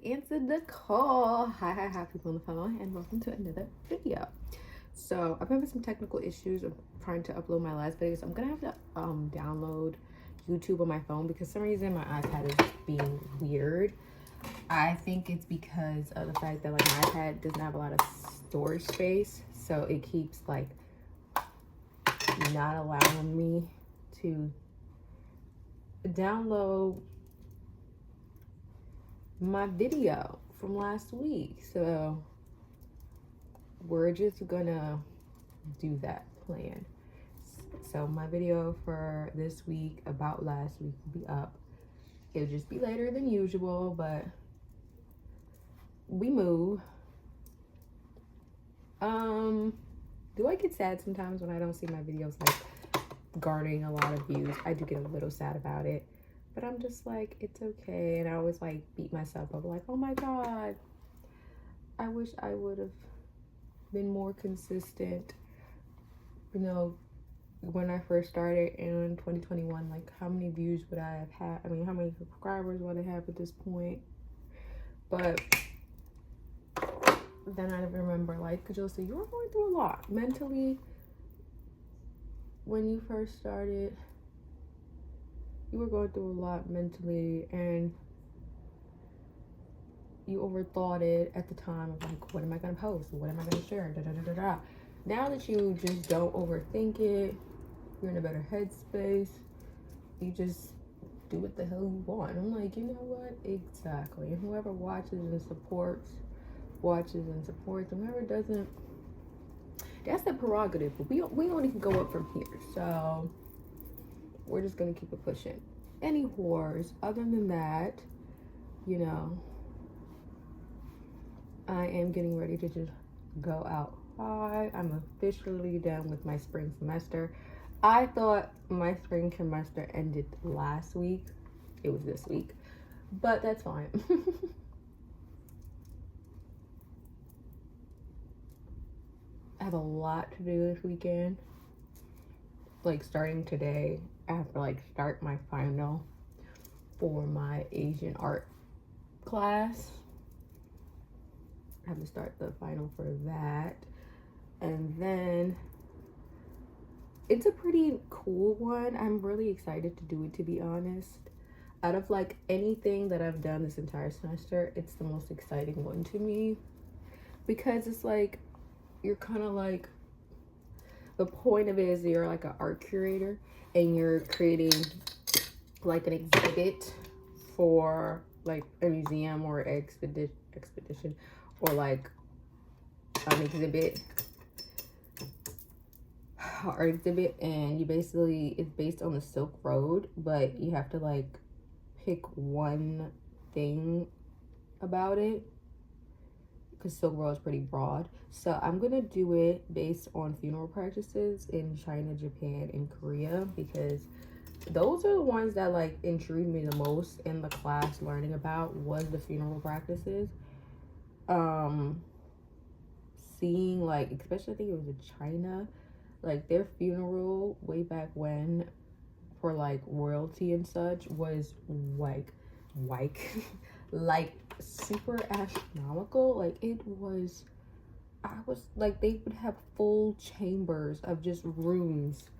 answered the call. Hi, people on the phone, and welcome to another video. So I've been having some technical issues of trying to upload my last video, so I'm gonna have to download YouTube on my phone because for some reason my iPad is being weird. I think it's because of the fact that like my iPad doesn't have a lot of storage space, so it keeps like not allowing me to download my video from last week. So we're just gonna do that plan. So my video for this week about last week will be up. It'll just be later than usual, but we move. Do I get sad sometimes when I don't see my videos like garnering a lot of views? I do get a little sad about it, but I'm just like, it's okay. And I always like beat myself up like, oh my god, I wish I would have been more consistent. You know, when I first started in 2021, like how many views would I have had? I mean, how many subscribers would I have at this point? But then I remember, like, Josie, you were going through a lot mentally when you first started. You were going through a lot mentally, and you overthought it at the time of like, what am I gonna post? What am I gonna share? Now that you just don't overthink it, you're in a better headspace. You just do what the hell you want. I'm like, you know what? Exactly. And whoever watches and supports, and whoever doesn't, that's the prerogative. But we only can go up from here. So we're just gonna keep it pushing. Any whores, other than that, you know, I am getting ready to just go out. I'm officially done with my spring semester. I thought my spring semester ended last week. It was this week, but that's fine. I have a lot to do this weekend. Like starting today, I have to like start my final for my Asian art class. I have to start the final for that. And then it's a pretty cool one. I'm really excited to do it, to be honest. Out of like anything that I've done this entire semester, it's the most exciting one to me because it's like, you're kind of like, the point of it is you're like an art curator and you're creating like an exhibit for like a museum or expedition or like an exhibit, art exhibit, and you basically, it's based on the Silk Road, but you have to like pick one thing about it because Silk Road is pretty broad. So I'm gonna do it based on funeral practices in China, Japan, and Korea, because those are the ones that like intrigued me the most in the class learning about was the funeral practices. Seeing like, especially I think it was in China, like their funeral way back when for like royalty and such was like like super astronomical. Like it was, I was like, they would have full chambers of just rooms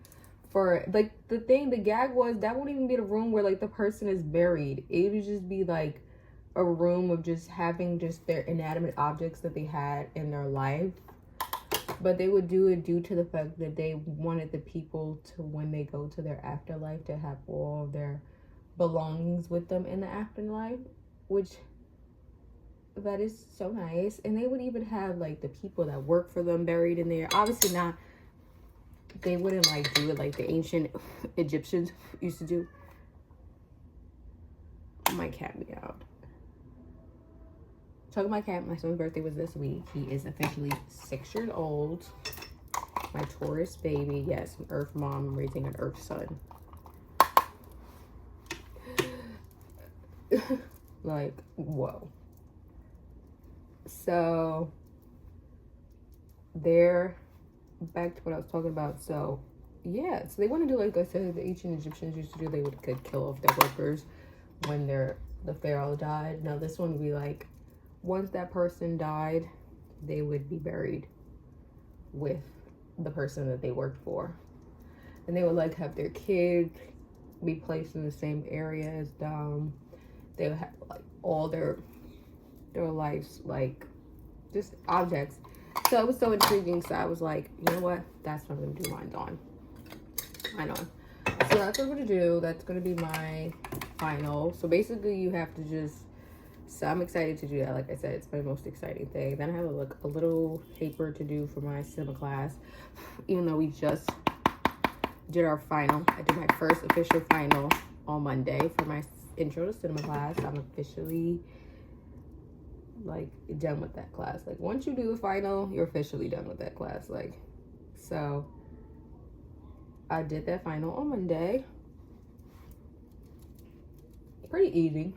for like, the gag was that wouldn't even be the room where like the person is buried. It would just be like a room of just having just their inanimate objects that they had in their life. But they would do it due to the fact that they wanted the people to, when they go to their afterlife, to have all of their belongings with them in the afterlife, which that is so nice. And they would even have like the people that work for them buried in there. Obviously not, they wouldn't like do it like the ancient Egyptians used to do. My cat meowed. Talking about my cat, my son's birthday was this week. He is officially 6 years old. My Taurus baby. Yes, an Earth mom raising an Earth son. Like, whoa. So, they're back to what I was talking about. So, yeah. So, they want to do like I said, the ancient Egyptians used to do. They would kill off their workers when their the pharaoh died. Now this one would be like, once that person died, they would be buried with the person that they worked for. And they would like have their kids be placed in the same area as them. They would have like all their lives, like just objects. So it was so intriguing. So I was like, you know what? That's what I'm gonna do mine on. So that's what I'm gonna do. That's gonna be my final. So basically you have to just, so I'm excited to do that. Like I said, it's my most exciting thing. Then I have a little paper to do for my cinema class. Even though we just did our final. I did my first official final on Monday for my intro to cinema class. I'm officially like done with that class. Like once you do the final, you're officially done with that class. Like, so I did that final on Monday. Pretty easy.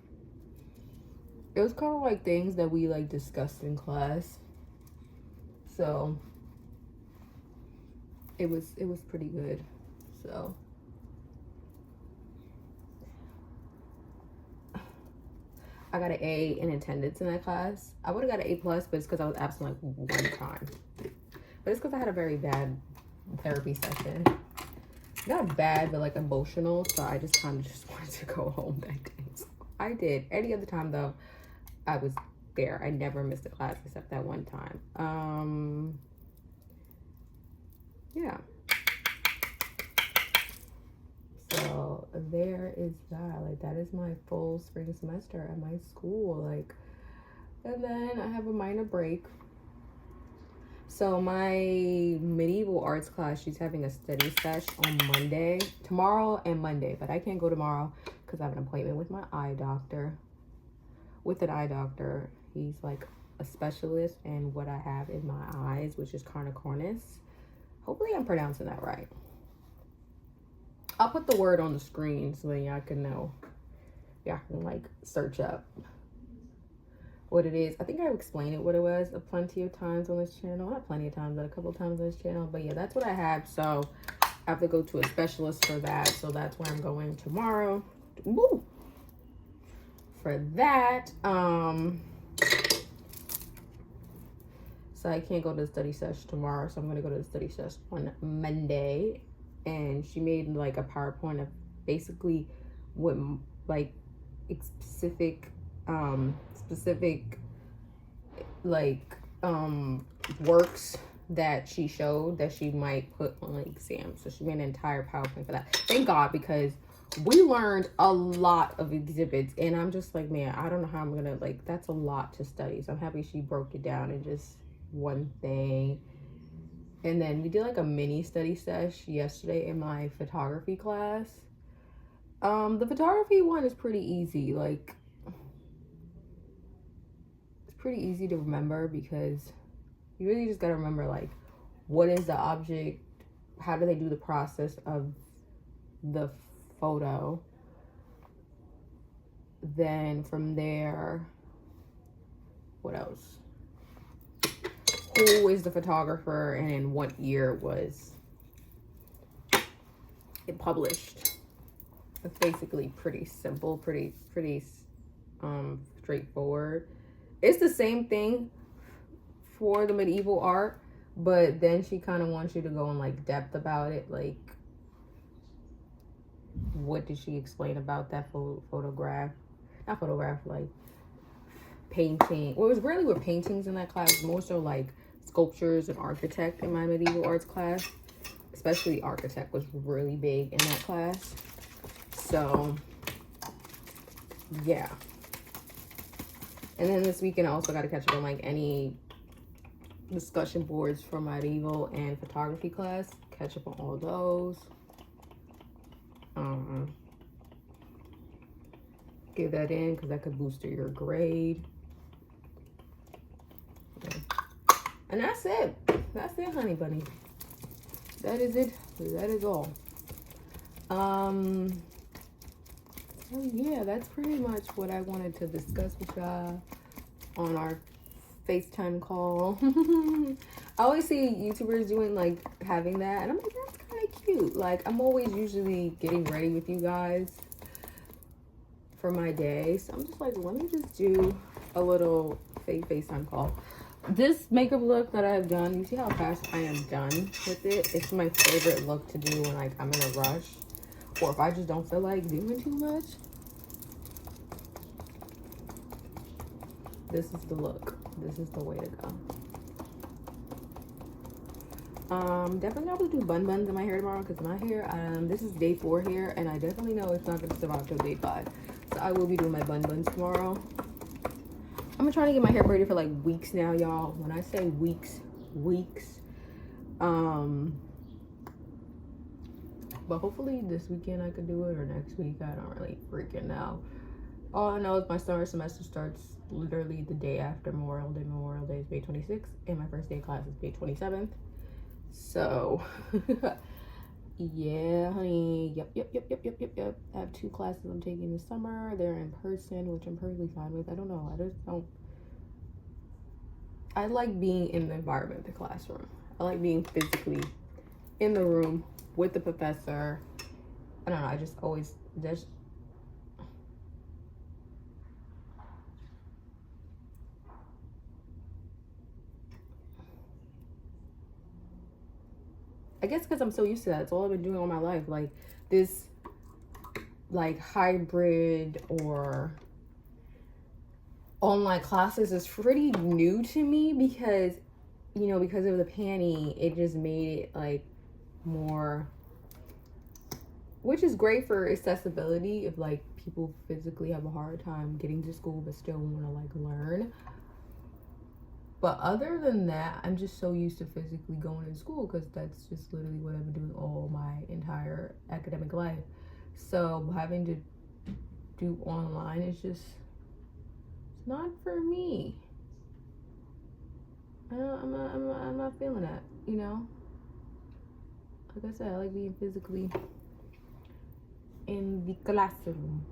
It was kind of like things that we like discussed in class. So it was pretty good. So I got an A in attendance in that class. I would have got an A+, but it's because I was absent like one time. But it's because I had a very bad therapy session. Not bad, but like emotional. So I just kind of just wanted to go home that day. So I did. Any other time though, I was there. I never missed a class except that one time. Yeah. So there is that. Like that is my full spring semester at my school. Like, and then I have a minor break. So my medieval arts class, she's having a study sesh on Monday, tomorrow and Monday, but I can't go tomorrow because I have an appointment with my eye doctor. With an eye doctor, he's like a specialist in what I have in my eyes, which is keratoconus. Hopefully I'm pronouncing that right. I'll put the word on the screen so that y'all can know. Y'all can like search up what it is. I think I've explained it what it was plenty of times on this channel. Not plenty of times, but a couple of times on this channel. But yeah, that's what I have. So I have to go to a specialist for that. So that's where I'm going tomorrow. Woo! For that. So I can't go to the study session tomorrow. So I'm going to go to the study session on Monday. And she made like a PowerPoint of basically what like specific like works that she showed that she might put on the exam. So she made an entire PowerPoint for that. Thank God, because we learned a lot of exhibits and I'm just like, man, I don't know how I'm gonna, like, that's a lot to study. So I'm happy she broke it down in just one thing. And then we did like a mini study sesh yesterday in my photography class. The photography one is pretty easy. Like, it's pretty easy to remember because you really just gotta remember, like, what is the object? How do they do the process of the photo? Then from there, what else? Who is the photographer and in what year was it published? It's basically pretty simple, pretty straightforward. It's the same thing for the medieval art, but then she kind of wants you to go in like depth about it. Like, what did she explain about that photograph? Not photograph, like painting. Well, it was really with paintings in that class, more so like sculptures and architect in my medieval arts class. Especially architect was really big in that class. So yeah. And then this weekend I also got to catch up on like any discussion boards for medieval and photography class. Catch up on all those. Give that in because that could boost your grade. And that's it. That's it, honey bunny. That is it. That is all. So yeah, that's pretty much what I wanted to discuss with y'all on our FaceTime call. I always see YouTubers doing like having that, and I'm like, that's kind of cute. Like, I'm always usually getting ready with you guys for my day. So I'm just like, let me just do a little fake FaceTime call. This makeup look that I've done, you see how fast I am done with it? It's my favorite look to do when like I'm in a rush, or if I just don't feel like doing too much. This is the look. This is the way to go. Definitely not gonna do buns in my hair tomorrow because my hair, this is day 4 here, and I definitely know it's not gonna survive till day 5. So I will be doing my buns tomorrow. I'm gonna try to get my hair braided for like weeks now, y'all. When I say weeks. But hopefully this weekend I could do it, or next week. I don't really freaking know. All I know is my summer semester starts literally the day after Memorial Day. Memorial Day is May 26th, and my first day of class is May 27th. So, yeah, honey. Yep. I have 2 classes I'm taking this summer. They're in person, which I'm perfectly fine with. I don't know. I just don't. I like being in the environment of the classroom. I like being physically in the room with the professor. I don't know. I just always just. I guess because I'm so used to that. It's all I've been doing all my life. Like this, like hybrid or online classes is pretty new to me because, you know, because of the panty, it just made it like more, which is great for accessibility if like people physically have a hard time getting to school but still want to like learn. But other than that, I'm just so used to physically going to school because that's just literally what I've been doing all my entire academic life. So having to do online is just, it's not for me. I'm not feeling that, you know? Like I said, I like being physically in the classroom.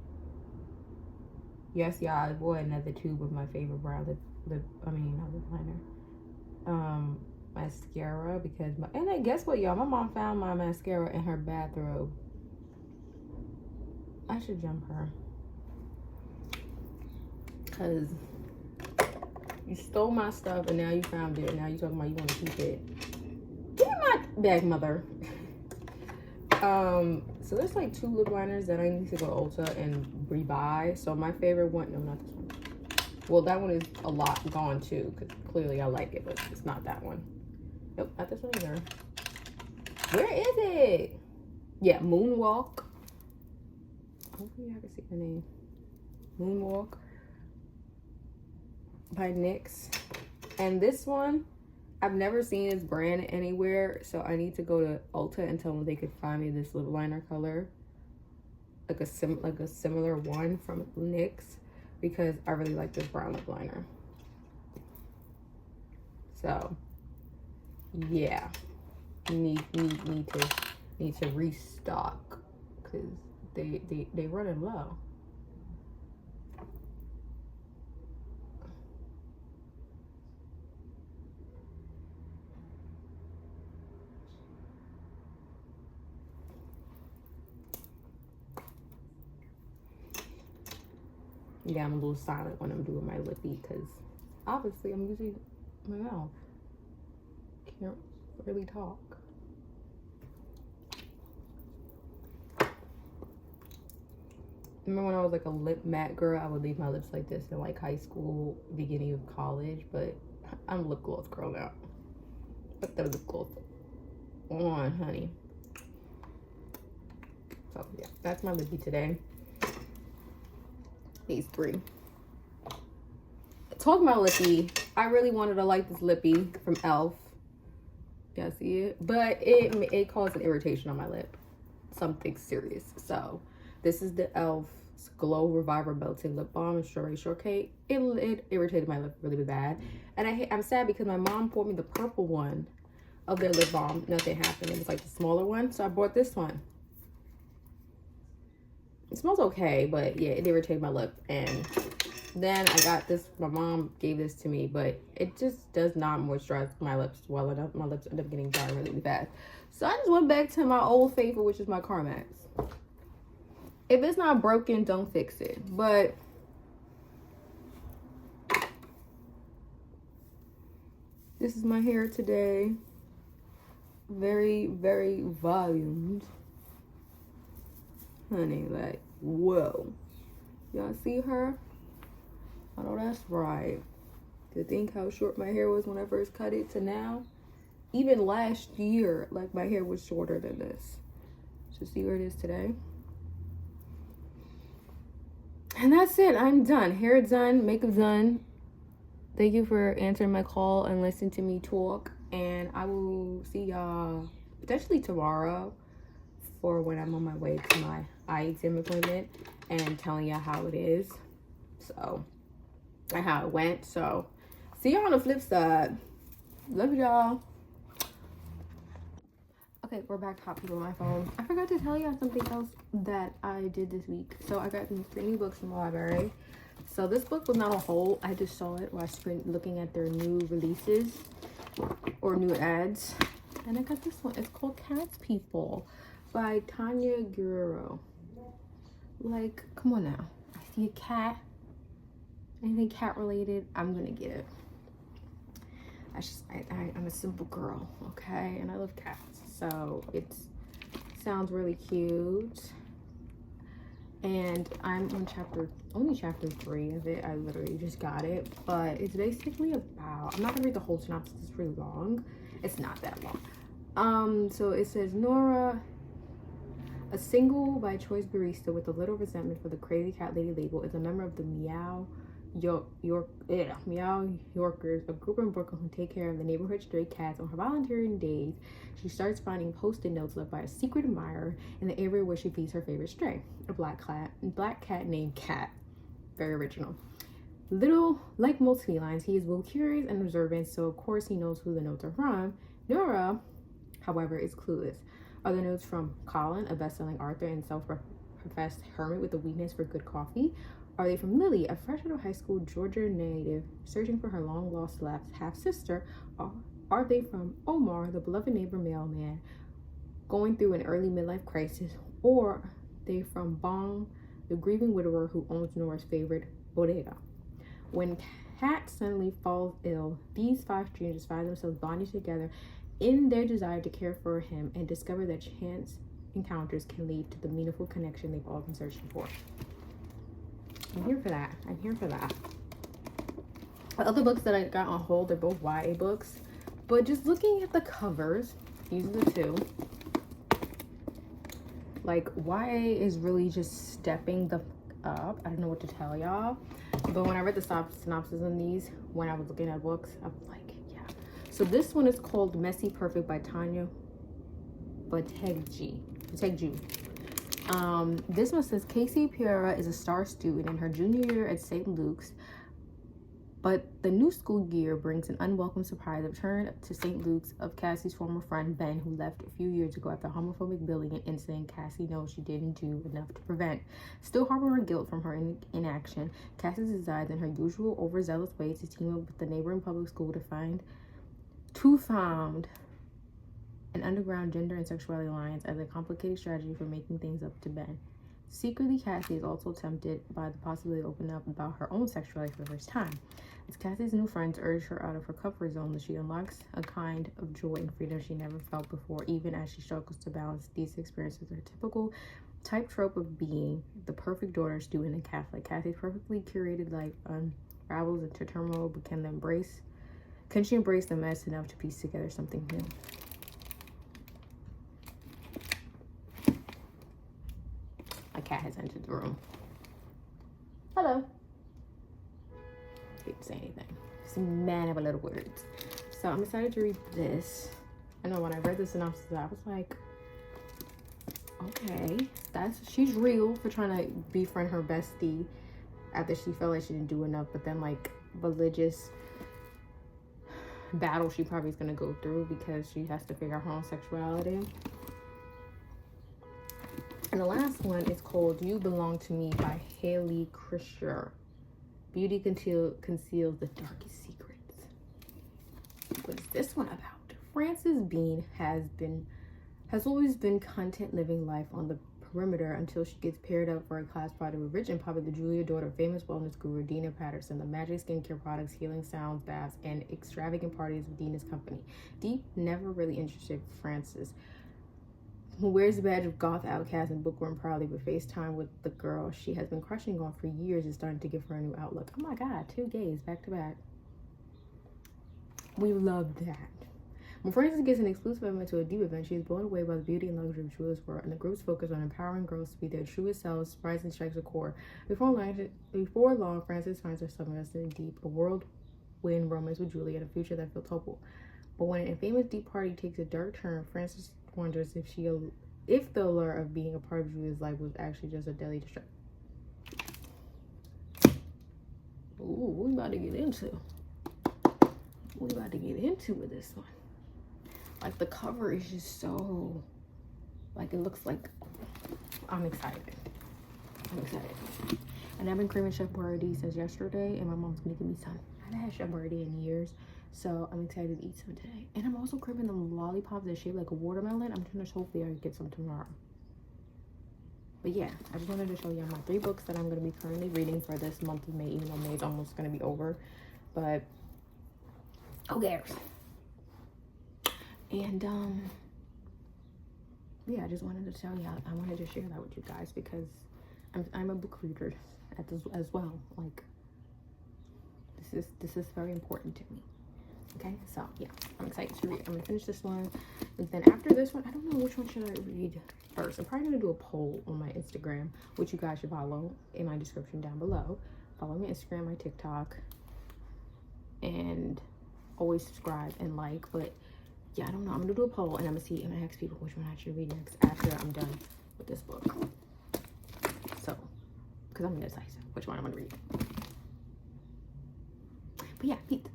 Yes, y'all, I bought another tube of my favorite brown not lip liner. Mascara because and then guess what, y'all? My mom found my mascara in her bathrobe. I should jump her. Cause you stole my stuff and now you found it and now you talking about you want to keep it. Get in my bag, mother. So there's like 2 lip liners that I need to go to Ulta and rebuy. So my favorite one, no, not this one. Well, that one is a lot gone too, because clearly I like it, but it's not that one. Nope, not this one either. Where is it? Yeah, Moonwalk. Hopefully I can see the name. Moonwalk by NYX. And this one, I've never seen this brand anywhere, so I need to go to Ulta and tell them they could find me this lip liner color, like a similar one from NYX, because I really like this brown lip liner. So yeah, need to restock because they running low. Yeah, I'm a little silent when I'm doing my lippy because obviously I'm using my mouth. Can't really talk. Remember when I was like a lip matte girl, I would leave my lips like this in like high school, beginning of college, but I'm a lip gloss girl now. Put the lip gloss on, honey. So yeah, that's my lippy today. These 3. Talking about lippy, I really wanted to like this lippy from e.l.f. Y'all see it? But it caused an irritation on my lip. Something serious. So this is the e.l.f.'s Glow Reviver Melting Lip Balm and Strawberry Shortcake. It irritated my lip really bad. And I'm sad because my mom bought me the purple one of their lip balm. Nothing happened. It was like the smaller one. So I bought this one. It smells okay, but yeah, it irritated my lip. And then I got this, my mom gave this to me, but it just does not moisturize my lips well enough. My lips end up getting dry really fast. So I just went back to my old favorite, which is my Carmex. If it's not broken, don't fix it. But this is my hair today. Very, very volumed. Honey, like, whoa. Y'all see her? I know that's right. To think how short my hair was when I first cut it to now. Even last year, like, my hair was shorter than this. So see where it is today. And that's it. I'm done. Hair done. Makeup done. Thank you for answering my call and listening to me talk. And I will see y'all potentially tomorrow for when I'm on my way to my eye exam appointment and telling y'all how it is. So, and how it went. So, see y'all on the flip side. Love y'all. Okay, we're back to hot people on my phone. I forgot to tell y'all something else that I did this week. So I got these 3 new books from the library. So this book was not a whole. I just saw it while I was looking at their new releases or new ads. And I got this one. It's called Cats People by Tanya Guerrero. Like, come on now. I see a cat. Anything cat related, I'm gonna get it. I'm a simple girl, okay? And I love cats. So it sounds really cute. And I'm on only chapter 3 of it. I literally just got it. But it's basically about, I'm not gonna read the whole synopsis, it's pretty long. It's not that long. So it says, Nora, a single by choice barista with a little resentment for the crazy cat lady label, is a member of the Meow Yorkers, a group in Brooklyn who take care of the neighborhood stray cats. On her volunteering days, she starts finding post-it notes left by a secret admirer in the area where she feeds her favorite stray, a black cat named Cat. Very original. Little, like most felines, he is both curious and observant, so of course he knows who the notes are from. Nora, however, is clueless. Are the notes from Colin, a best-selling author and self-professed hermit with a weakness for good coffee? Are they from Lily, a fresh out of high school Georgia native searching for her long-lost half-sister? Or are they from Omar, the beloved neighbor mailman, going through an early midlife crisis? Or are they from Bong, the grieving widower who owns Nora's favorite bodega? When Kat suddenly falls ill, these 5 strangers find themselves bonding together in their desire to care for him and discover that chance encounters can lead to the meaningful connection they've all been searching for. I'm here for that. I'm here for that. The other books that I got on hold, they're both YA books. But just looking at the covers, these are the 2. Like, YA is really just stepping the up. I don't know what to tell y'all. But when I read the synopsis on these, when I was looking at books, I was like, yeah. So this one is called Messy Perfect by Tanya Bday. This one says Casey Piera is a star student in her junior year at St. Luke's, but the new school year brings an unwelcome surprise return to St. Luke's of Cassie's former friend Ben, who left a few years ago after a homophobic bullying incident Cassie knows she didn't do enough to prevent. Still harboring guilt from her inaction, Cassie decides in her usual overzealous way to team up with the neighboring public school to found an underground gender and sexuality alliance as a complicated strategy for making things up to Ben. Secretly, Cassie is also tempted by the possibility of opening up about her own sexuality for the first time. As Cassie's new friends urge her out of her comfort zone, she unlocks a kind of joy and freedom she never felt before, even as she struggles to balance these experiences with her typical type trope of being the perfect daughter, student, and Catholic. Cassie's perfectly curated life unravels into turmoil, but can she embrace the mess enough to piece together something new? A cat has entered the room. Hello. Didn't say anything. Just a man of a little words. So I'm excited to read this. I know when I read the synopsis, I was like, okay, she's real for trying to befriend her bestie after she felt like she didn't do enough, but then like religious battle she probably is gonna go through because she has to figure out her own sexuality. And the last one is called You Belong to Me by Haley Krisher. Beauty conceals the darkest secrets. What is this one about? Frances Bean has always been content living life on the perimeter until she gets paired up for a class project with rich and popular Julia, daughter of famous wellness guru Dina Patterson. The magic skincare products, healing sounds, baths, and extravagant parties with Dina's company. Deep never really interested Frances, who wears the badge of goth outcast and bookworm proudly, but FaceTime with the girl she has been crushing on for years is starting to give her a new outlook. Oh my god, 2 gays back to back. We love that. When Frances gets an exclusive invite to a deep event, she is blown away by the beauty and luxury of Julia's world, and the group's focus on empowering girls to be their truest selves surprisingly strikes a chord. Before long, Frances finds herself invested in deep, a whirlwind romance with Julia and a future that feels hopeful. But when an infamous deep party takes a dark turn, Frances wonders if the allure of being a part of Julia's life was actually just a deadly distraction. Ooh, what we about to get into? What we about to get into with this one? Like, the cover is just so, like, it looks like, I'm excited. And I've been craving Chef Boyardee since yesterday, and my mom's gonna give me some. I haven't had Chef Boyardee in years, so I'm excited to eat some today. And I'm also craving the lollipops that shape like a watermelon. I'm gonna hopefully I can get some tomorrow. But yeah, I just wanted to show you my 3 books that I'm gonna be currently reading for this month of May, even though May is almost gonna be over. But who cares? And yeah, I just wanted to tell you, I wanted to share that with you guys because I'm a book reader as well. Like, this is very important to me. Okay, so yeah, I'm excited to read. I'm gonna finish this one, and then after this one, I don't know which one should I read first. I'm probably gonna do a poll on my Instagram, which you guys should follow in my description down below. Follow my Instagram, my TikTok, and always subscribe and like. But yeah, I don't know. I'm gonna do a poll, and I'm gonna ask people which one I should read next after I'm done with this book. So, because I'm indecisive which one I'm gonna read. But yeah, Pete.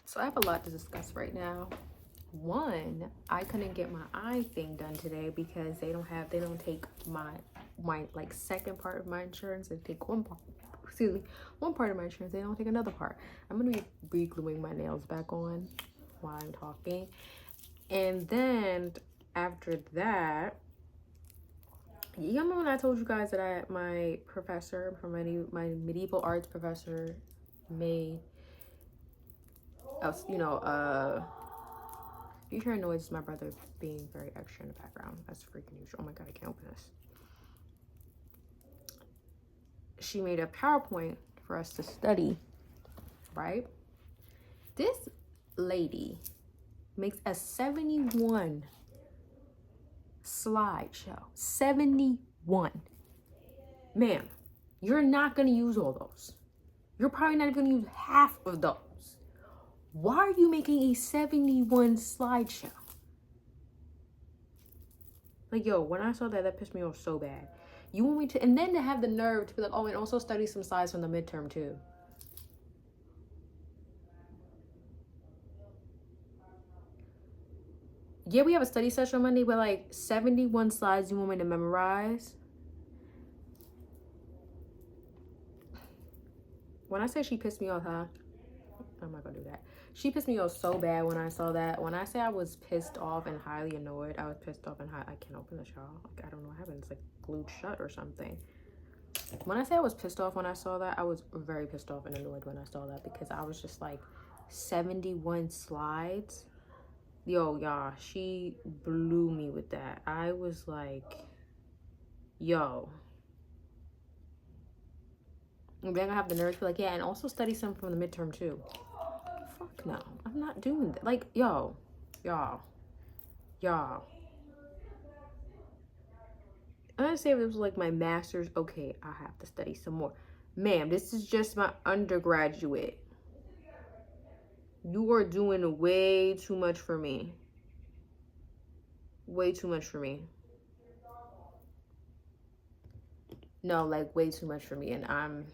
So I have a lot to discuss right now. One, I couldn't get my eye thing done today because they don't take my like second part of my insurance. They take one part of my insurance. They don't take another part. I'm gonna be re-gluing my nails back on while I'm talking. And then after that, you remember when I told you guys that my professor from my medieval arts professor made us, you hear noise, my brother being very extra in the background. That's freaking usual. Oh my god, I can't open this. She made a PowerPoint for us to study, right? This lady makes a 71 slideshow. 71. Ma'am, you're not going to use all those. You're probably not going to use half of those. Why are you making a 71 slideshow? Like, yo, when I saw that pissed me off so bad. You want me to, and then to have the nerve to be like, oh, and also study some slides from the midterm too. Yeah, we have a study session on Monday, but like 71 slides you want me to memorize? When I say she pissed me off, huh? I'm not gonna do that. She pissed me off so bad when I saw that. When I say I was pissed off and highly annoyed, I was pissed off and I can't open this, y'all. Like, I don't know what happened. It's like glued shut or something. When I say I was pissed off when I saw that, I was very pissed off and annoyed when I saw that because I was just like, 71 slides? Yo, y'all, she blew me with that. I was like, yo. And then I have the nerve to be like, yeah, and also study some from the midterm too. Fuck no, I'm not doing that. Like, y'all. I'm gonna say if it was like my master's, okay, I have to study some more. Ma'am, this is just my undergraduate. You are doing way too much for me. Way too much for me. No, like way too much for me, and I'm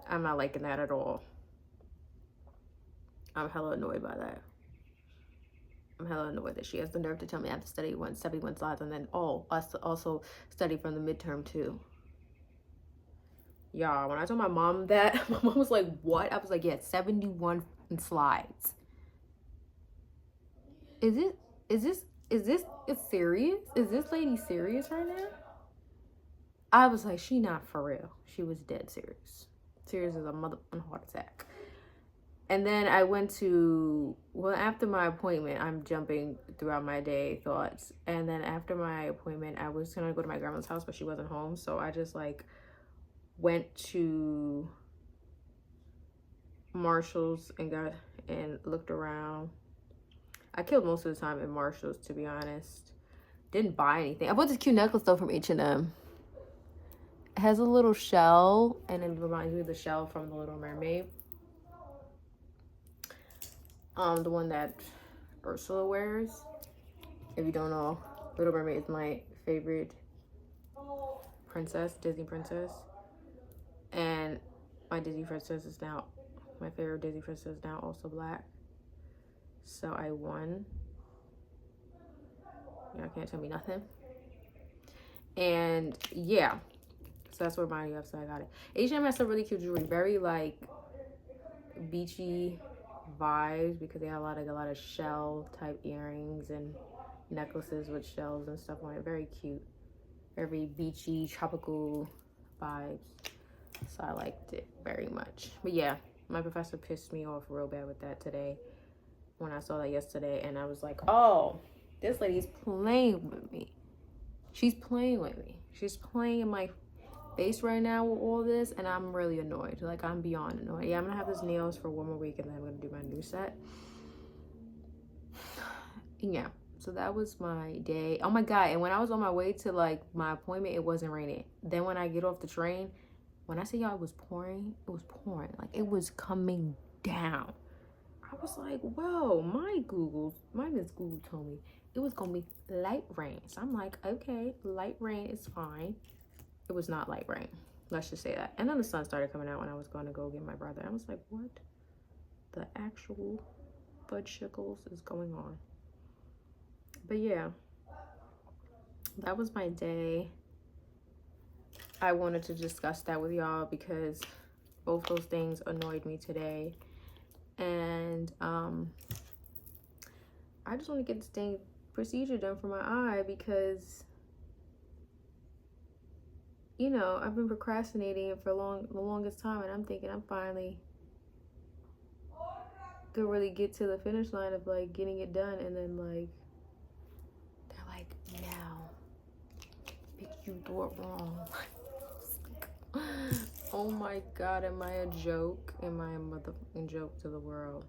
not liking that at all. I'm hella annoyed by that. I'm hella annoyed that she has the nerve to tell me I have to study 71 slides and then also study from the midterm too. Y'all, when I told my mom that, my mom was like, what? I was like, yeah, 71 slides. Is it serious? Is this lady serious right now? I was like, she not for real. She was dead serious. Serious as a motherfucking heart attack. And then I went to, well, after my appointment, I'm jumping throughout my day thoughts. And then after my appointment, I was gonna go to my grandma's house, but she wasn't home. So I just like went to Marshall's and looked around. I killed most of the time in Marshall's, to be honest. Didn't buy anything. I bought this cute necklace though from H&M. It has a little shell, and it reminds me of the shell from The Little Mermaid. The one that Ursula wears. If you don't know, Little Mermaid is my favorite princess, Disney princess. And my favorite Disney princess is now also black. So I won. Y'all can't tell me nothing. And yeah, so that's what reminded me of, so I got it. H&M has some really cute jewelry, very like beachy vibes, because they have a lot of shell type earrings and necklaces with shells and stuff on it. Very cute, very beachy, tropical vibes. So I liked it very much. But yeah, my professor pissed me off real bad with that today when I saw that yesterday, and I was like, oh, this lady's playing with me. She's playing with me. She's playing in my face right now with all this, and I'm really annoyed. Like, I'm beyond annoyed. Yeah, I'm gonna have his nails for one more week, and then I'm gonna do my new set. Yeah, so that was my day. Oh my god, and when I was on my way to like my appointment, it wasn't raining. Then when I get off the train, when I say y'all it was pouring, like it was coming down. I was like, whoa, my Miss Google told me it was gonna be light rain. So I'm like, okay, light rain is fine. It was not light rain, let's just say that. And then the sun started coming out when I was going to go get my brother. I was like, what the actual fudge-shickles is going on? But yeah, that was my day. I wanted to discuss that with y'all because both those things annoyed me today. And I just want to get this dang procedure done for my eye because, you know, I've been procrastinating it for the longest time, and I'm thinking I'm finally gonna really get to the finish line of like getting it done, and then like they're like, now, bitch, you do it wrong. Oh my god, am I a joke? Am I a motherfucking joke to the world?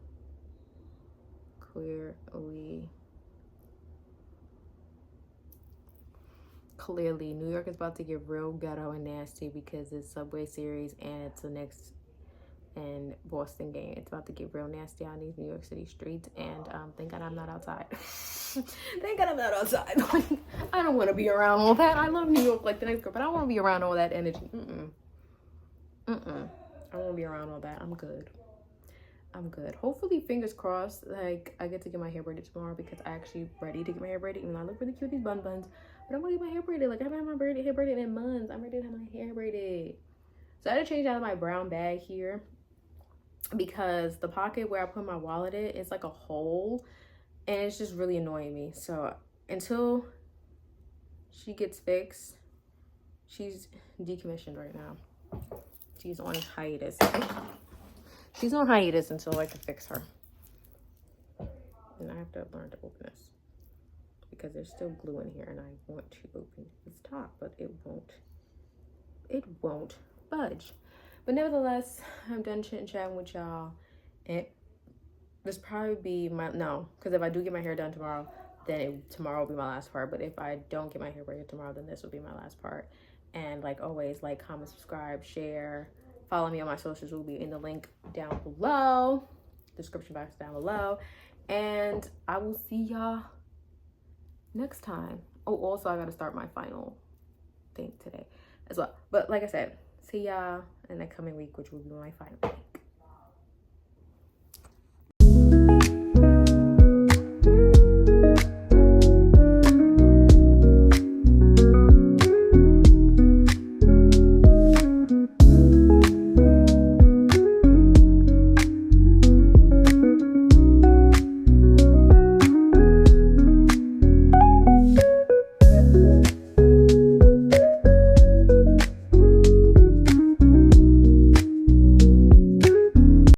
Clearly, New York is about to get real ghetto and nasty because it's Subway Series and it's the next and Boston game. It's about to get real nasty on these New York City streets, and thank God I'm not outside. Thank God I'm not outside. I don't want to be around all that. I love New York like the next girl, but I don't want to be around all that energy. I don't want to be around all that. I'm good. Hopefully, fingers crossed, like I get to get my hair braided tomorrow because I actually ready to get my hair braided. Even though I look really cute, these buns, but I'm gonna get my hair braided. Like I haven't had my hair braided in months. I'm ready to have my hair braided. So I had to change out of my brown bag here because the pocket where I put my wallet in is like a hole, and it's just really annoying me. So until she gets fixed, she's decommissioned right now. She's on hiatus. She's on hiatus until I can fix her. And I have to learn to open this because there's still glue in here, and I want to open this top, but it won't budge. But nevertheless, I'm done chit-chatting with y'all. And this probably be because if I do get my hair done tomorrow, then tomorrow will be my last part. But if I don't get my hair braided tomorrow, then this will be my last part. And like always, like, comment, subscribe, share. Follow me on my socials will be in the link down below. Description box down below. And I will see y'all next time. Oh, also, I got to start my final thing today as well. But like I said, see y'all in the coming week, which will be my final thing.